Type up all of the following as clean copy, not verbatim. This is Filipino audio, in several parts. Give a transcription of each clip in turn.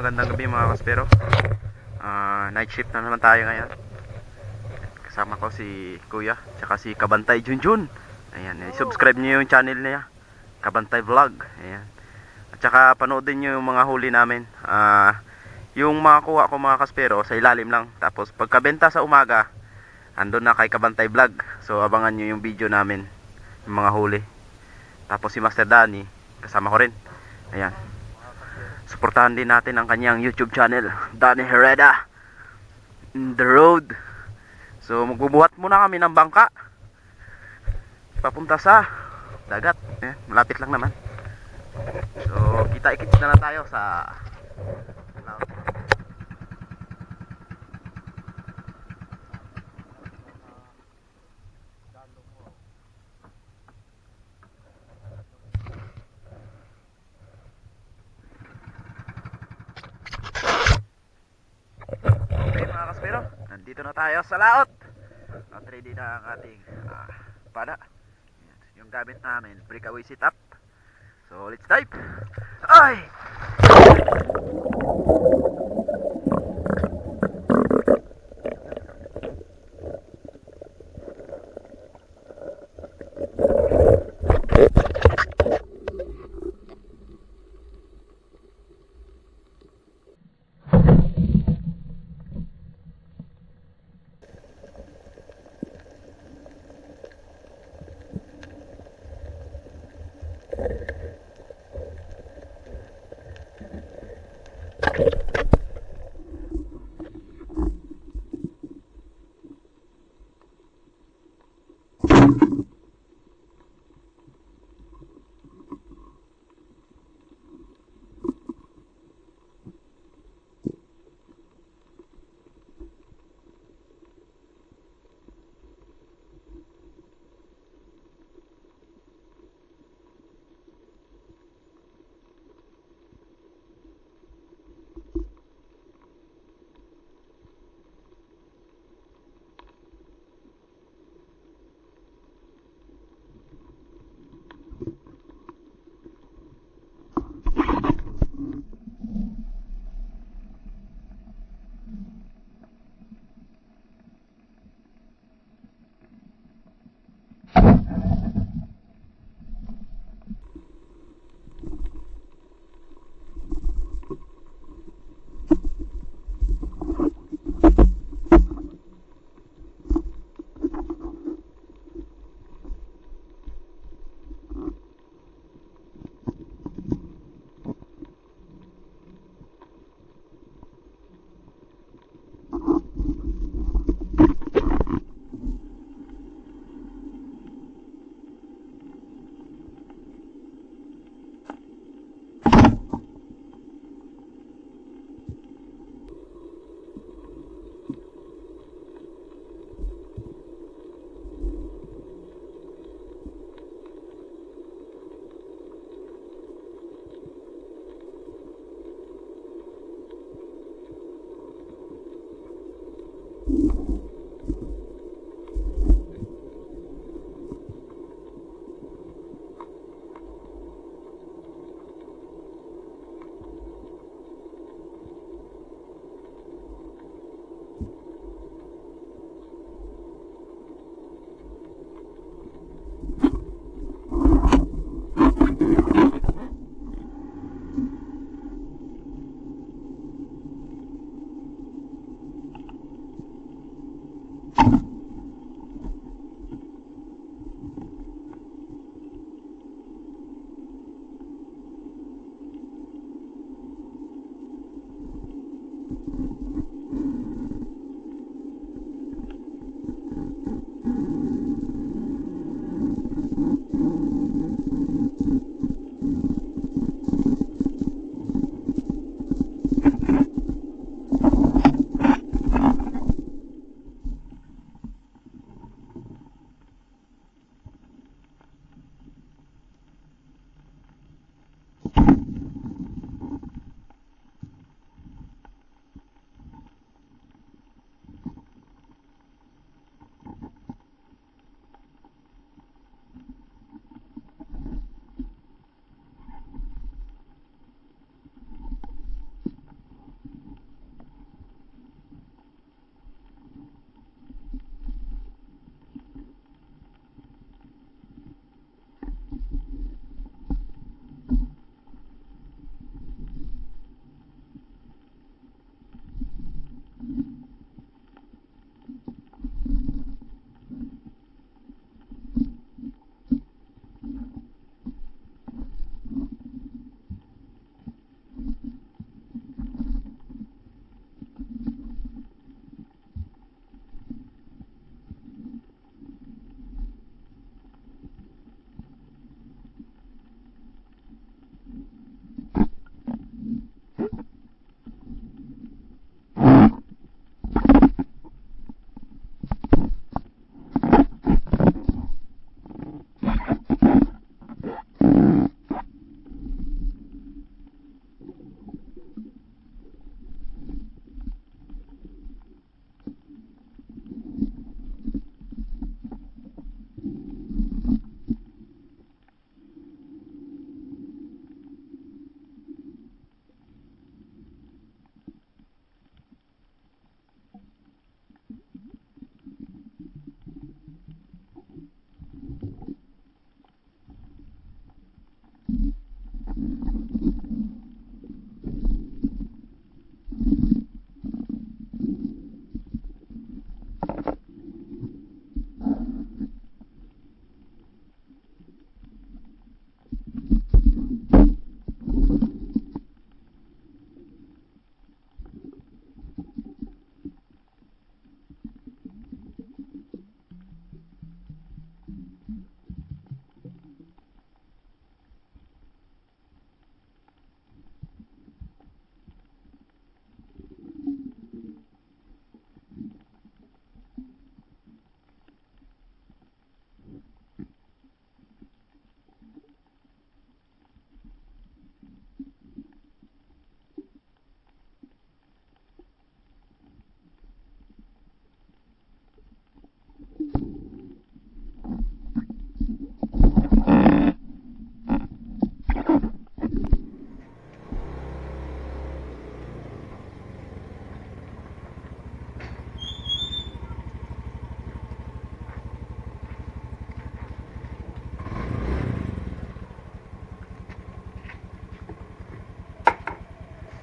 magandang gabi mga kaspero. Night shift na naman tayo ngayon. Kasama ko si Kuya, tsaka si Kabantay Junjun. Ayan, subscribe niyo yung channel niya, Kabantay Vlog. Ayan. At saka panoodin niyo yung mga huli namin. Yung mga kuha ko mga kaspero, sa ilalim lang. Tapos pagkabenta sa umaga, andun na kay Kabantay Vlog. So abangan niyo yung video namin, yung mga huli. Tapos si Master Danny, kasama ko rin. Ayan. Suportahan din natin ang kanyang YouTube channel, Danny Herrera in the road. So magbubuhat muna kami ng bangka papunta sa dagat. Malapit lang naman. So kita-ikits na lang tayo sa mga kaspero, nandito na tayo sa laot at ready na ang ating pada. Yung gamit namin, breakaway sit up. So let's dive. Ay!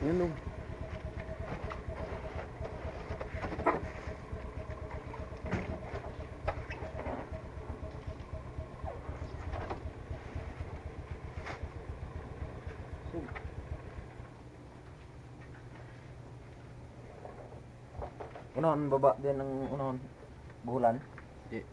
Yun o. Unahan baba din ang unahan bulan. Di.